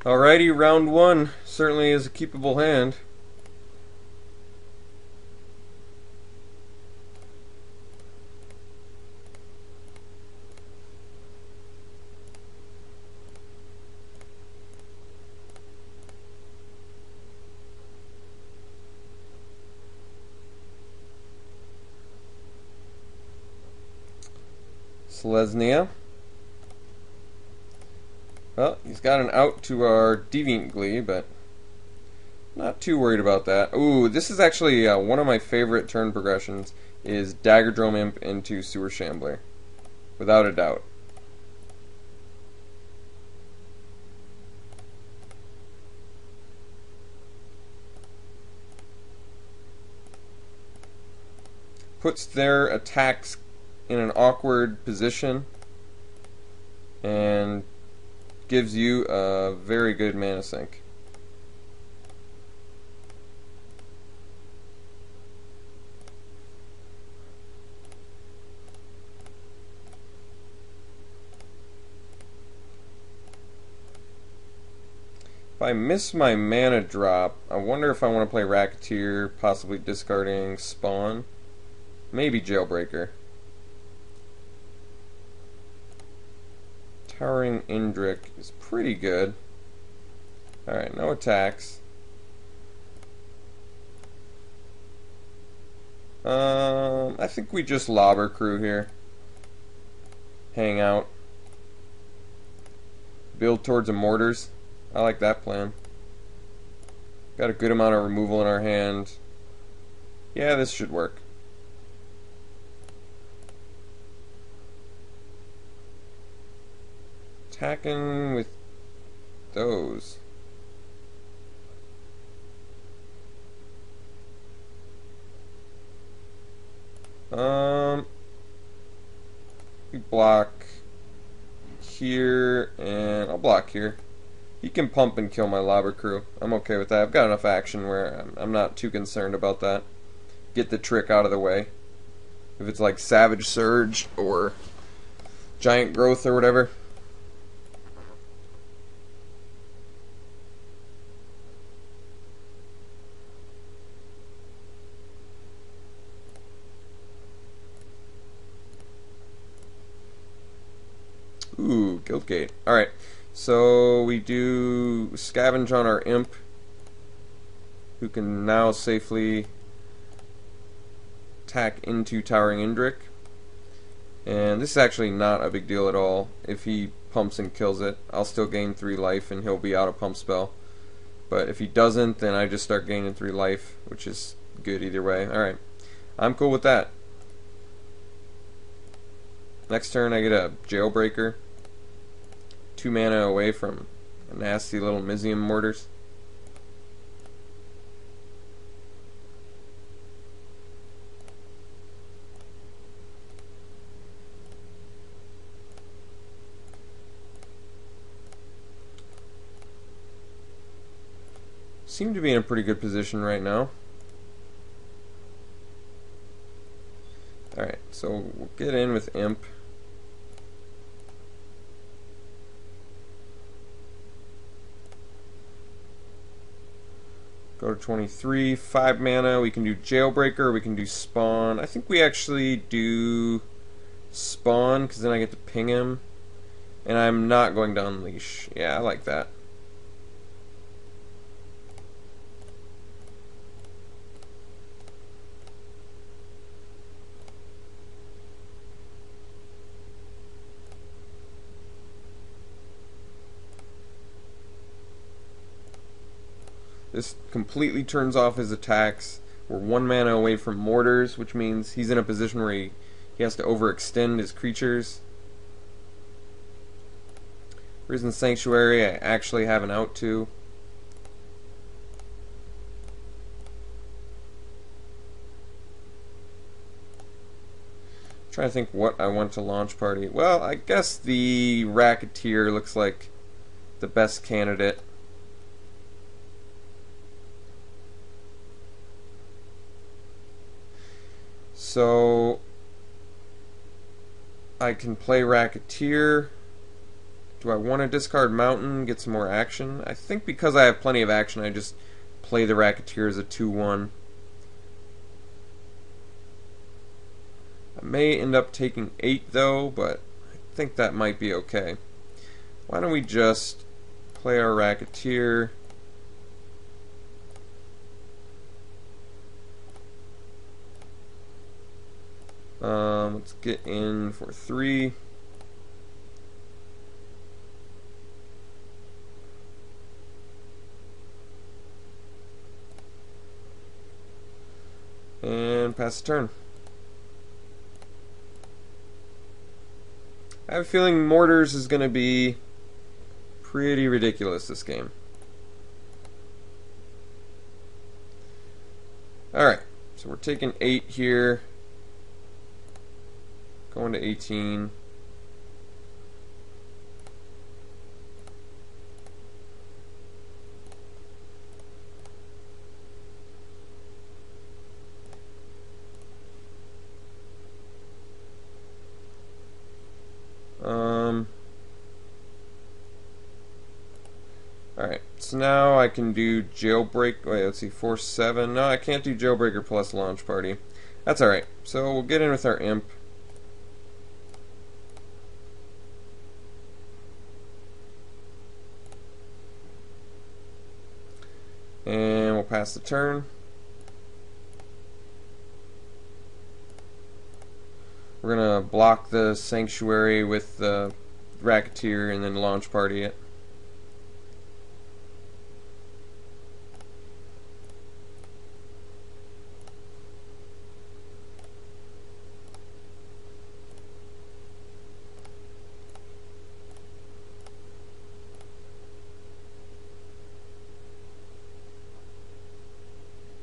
Alrighty, round one certainly is a keepable hand. Selesnya. Well, he's got an out to our Deviant Glee, but not too worried about that. Ooh, this is actually one of my favorite turn progressions, is Daggerdrome Imp into Sewer Shambler. Without a doubt. Puts their attacks in an awkward position and gives you a very good mana sink. If I miss my mana drop, I wonder if I want to play Racketeer, possibly discarding Spawn. Maybe Jailbreaker. Towering Indrik is pretty good. Alright, no attacks. I think we just Lobber Crew here. Hang out. Build towards a Mortars. I like that plan. Got a good amount of removal in our hand. Yeah, this should work. Attacking with those. We block here, and I'll block here. He can pump and kill my Lobber Crew. I'm okay with that. I've got enough action where I'm not too concerned about that. Get the trick out of the way. If it's like Savage Surge or Giant Growth or whatever. Ooh, Guildgate. Alright, so we do Scavenge on our Imp, who can now safely attack into Towering Indrik. And this is actually not a big deal at all. If he pumps and kills it, I'll still gain 3 life and he'll be out of pump spell. But if he doesn't, then I just start gaining 3 life, which is good either way. Alright, I'm cool with that. Next turn I get a Jailbreaker. 2 mana away from a nasty little Mizium Mortars. Seem to be in a pretty good position right now. Alright, so we'll get in with Imp. Go to 23, 5 mana, we can do Jailbreaker, we can do Spawn. I think we actually do Spawn, because then I get to ping him. And I'm not going to Unleash. Yeah, I like that. This completely turns off his attacks. We're 1 mana away from Mortars, which means he's in a position where he has to overextend his creatures. Risen Sanctuary I actually have an out to. I'm trying to think what I want to launch party. Well, I guess the Racketeer looks like the best candidate. So I can play Racketeer, Do I want to discard Mountain, get some more action? I think because I have plenty of action, I just play the Racketeer as a 2-1. I may end up taking 8 though, but I think that might be okay. Why don't we just play our Racketeer? Let's get in for 3. And pass the turn. I have a feeling Mortars is going to be pretty ridiculous this game. Alright, so we're taking 8 here. Going to 18. Alright, so now I can do jailbreak. Wait, let's see, force 7. No, I can't do jailbreaker plus launch party. That's alright. So we'll get in with our imp. And we'll pass the turn. We're gonna block the Sanctuary with the Racketeer and then launch party it.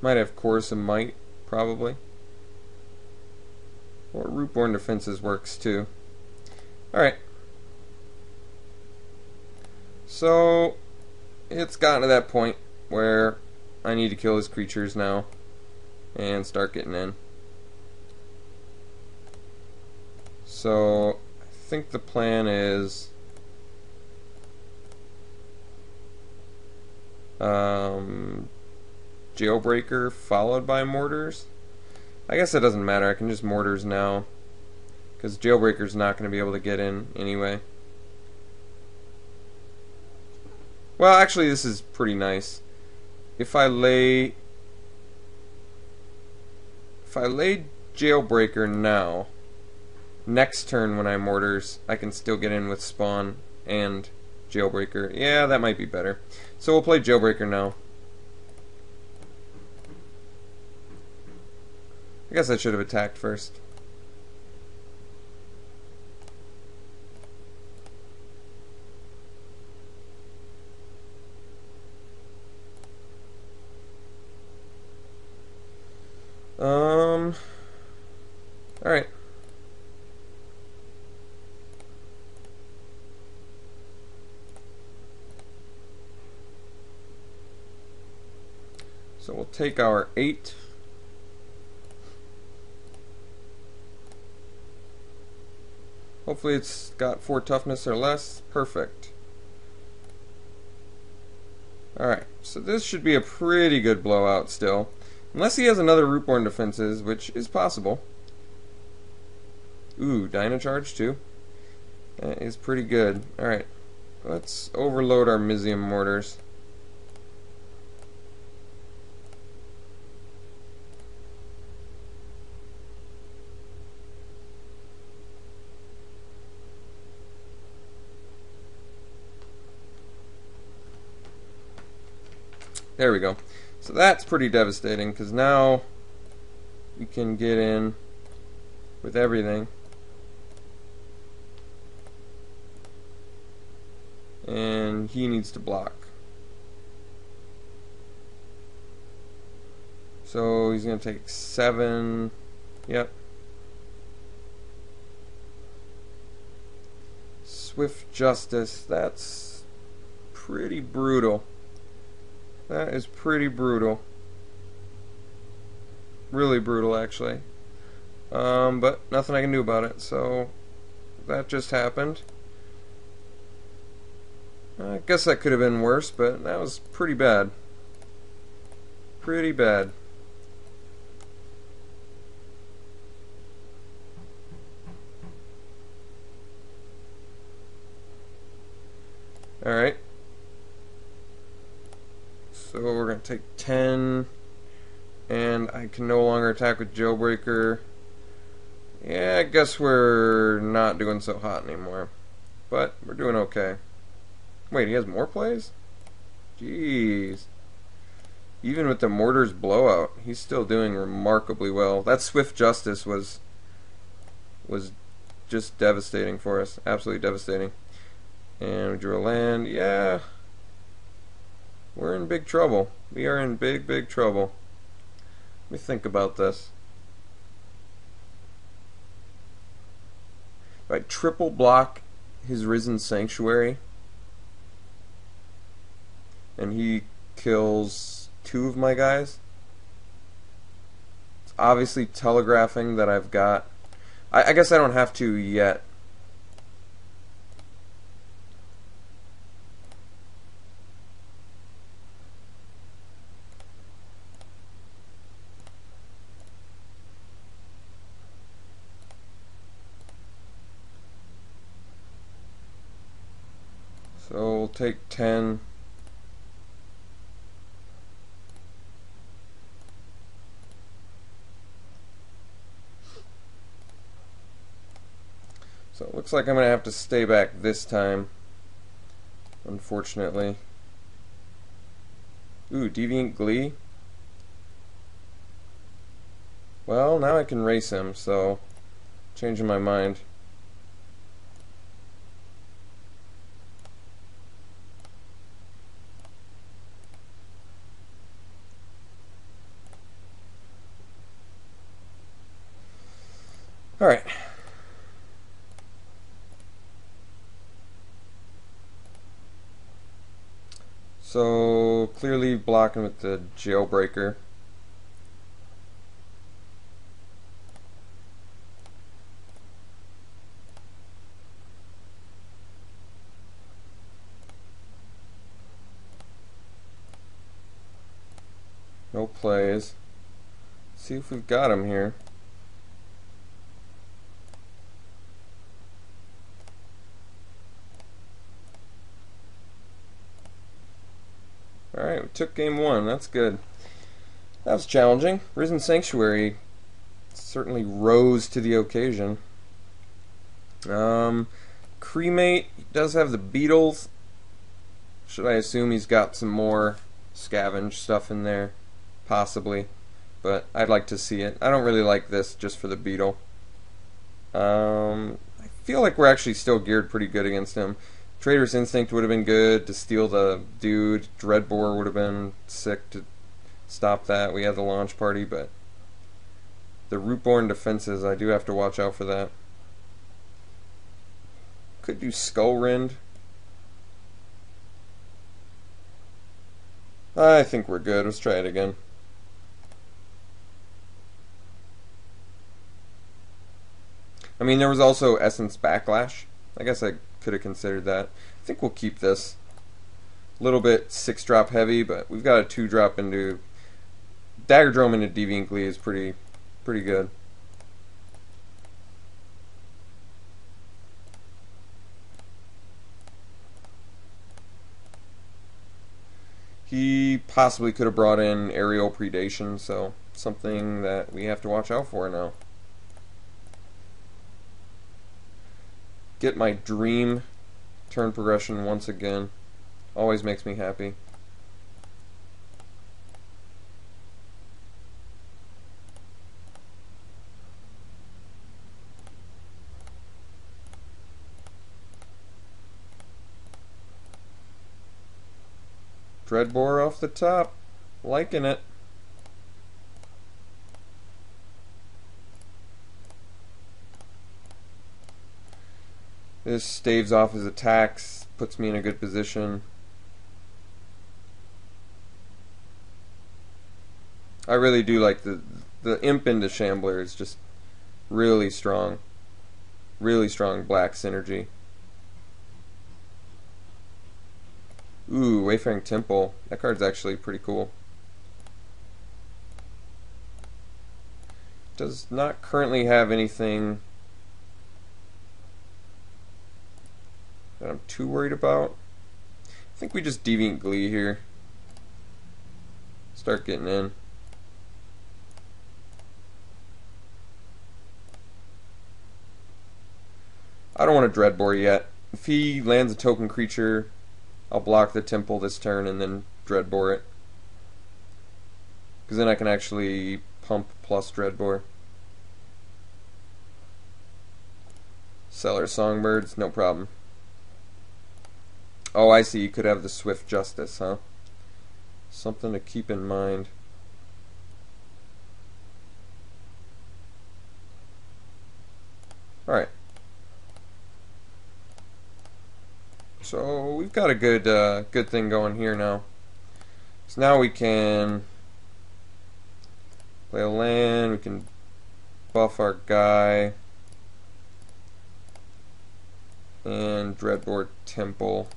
Might have Chorus of Might, probably. Or Rootborn Defenses works too. Alright. So, it's gotten to that point where I need to kill his creatures now and start getting in. So, I think the plan is Jailbreaker followed by Mortars. I guess that doesn't matter. I can just Mortars now because Jailbreaker's not going to be able to get in anyway. Well, actually, this is pretty nice. If I lay Jailbreaker now, next turn when I Mortars, I can still get in with Spawn and Jailbreaker. Yeah, that might be better. So we'll play Jailbreaker now. I guess I should have attacked first. Alright. So we'll take our 8. Hopefully it's got 4 toughness or less. Perfect. Alright, so this should be a pretty good blowout still. Unless he has another Rootborn Defenses, which is possible. Ooh, Dino Charge too. That is pretty good. Alright, let's overload our Mizium Mortars. There we go. So that's pretty devastating because now we can get in with everything. And he needs to block. So he's going to take 7. Yep. Swift Justice. That's pretty brutal. That is pretty brutal. Really brutal, actually. But nothing I can do about it. So that just happened. I guess that could have been worse, but that was pretty bad. Pretty bad. Alright. So we're going to take 10, and I can no longer attack with Jailbreaker. Yeah, I guess we're not doing so hot anymore. But we're doing okay. Wait, he has more plays? Jeez. Even with the Mortar's blowout, he's still doing remarkably well. That Swift Justice was just devastating for us. Absolutely devastating. And we drew a land. Yeah. We're in big trouble. We are in big, big trouble. Let me think about this. If I triple block his Risen Sanctuary, and he kills 2 of my guys, it's obviously telegraphing that I've got... I guess I don't have to yet. So we'll take 10. So it looks like I'm going to have to stay back this time, unfortunately. Ooh, Deviant Glee. Well, now I can race him, so changing my mind. Alright. So, clearly blocking with the Jailbreaker. No plays. Let's see if we've got him here. Alright, we took game 1. That's good. That was challenging. Risen Sanctuary certainly rose to the occasion. Cremate does have the Beetles. Should I assume he's got some more scavenge stuff in there? Possibly. But I'd like to see it. I don't really like this just for the Beetle. I feel like we're actually still geared pretty good against him. Trader's Instinct would have been good to steal the dude. Dreadbore would have been sick to stop that. We had the launch party, but the Rootborn defenses, I do have to watch out for that. Could do Skullrend. I think we're good. Let's try it again. I mean, there was also Essence Backlash. I guess I could have considered that. I think we'll keep this. A little bit 6-drop heavy, but we've got a 2-drop into... Dagger Drome into Deviant Glee is pretty good. He possibly could have brought in Aerial Predation, so something that we have to watch out for now. Get my dream turn progression once again. Always makes me happy. Dreadbore off the top. Liking it. This staves off his attacks, puts me in a good position. I really do like the Imp into Shambler is just really strong. Really strong black synergy. Ooh, Wayfaring Temple. That card's actually pretty cool. Does not currently have anything that I'm too worried about. I think we just Deviant Glee here. Start getting in. I don't want to Dreadbore yet. If he lands a token creature, I'll block the Temple this turn and then Dreadbore it. Because then I can actually pump plus Dreadbore. Cellar Songbirds, no problem. Oh, I see. You could have the Swift Justice, huh? Something to keep in mind. Alright. So we've got a good thing going here now. So now we can play a land, we can buff our guy, and Dreadbore Temple.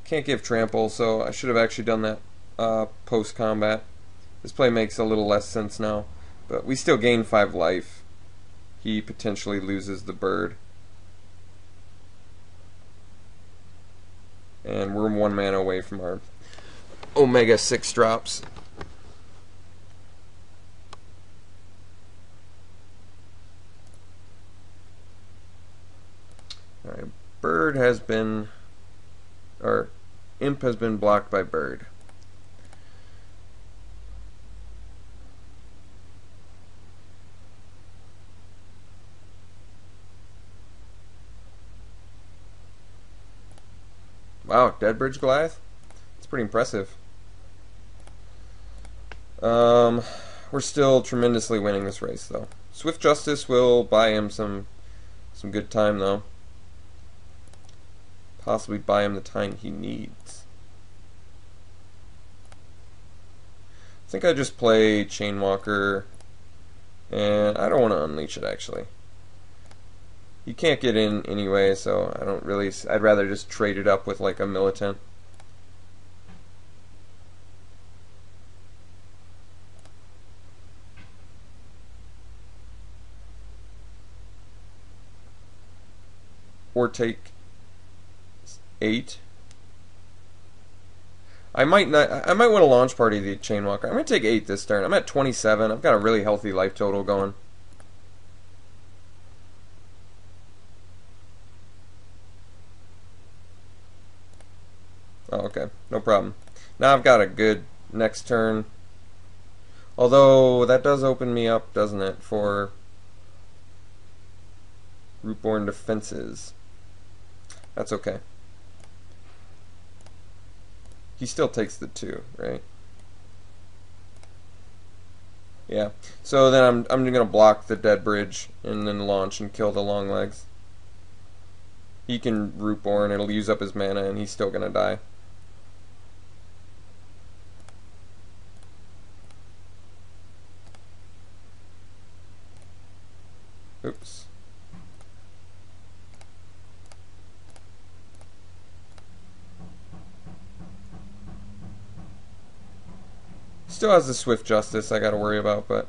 Can't give Trample, so I should have actually done that post-combat. This play makes a little less sense now, but we still gain 5 life. He potentially loses the bird. And we're 1 mana away from our Omega 6 drops. Alright, bird has been, or imp has been blocked by bird. Wow, Deadbridge Goliath? It's pretty impressive. We're still tremendously winning this race, though. Swift Justice will buy him some good time, though. Possibly buy him the time he needs. I think I just play Chainwalker, and I don't want to unleash it, actually. You can't get in anyway, so I don't really. I'd rather just trade it up with like a Militant. Or take 8. I might not. I might want to launch party the Chainwalker. I'm gonna take 8 this turn. I'm at 27. I've got a really healthy life total going. Oh, okay. No problem. Now I've got a good next turn. Although, that does open me up, doesn't it, for Rootborn Defenses. That's okay. He still takes the 2, right? Yeah. So then I'm gonna block the Deadbridge and then launch and kill the Longlegs. He can Rootborn, it'll use up his mana, and he's still gonna die. Oops. Still has the Swift Justice I gotta worry about, but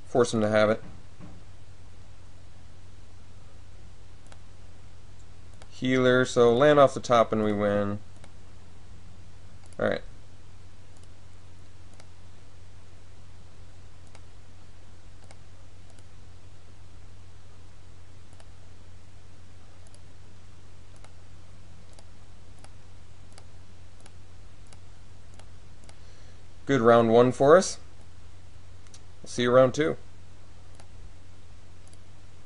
force him to have it. Healer, so land off the top and we win. Alright. Good round 1 for us. I'll see you round 2.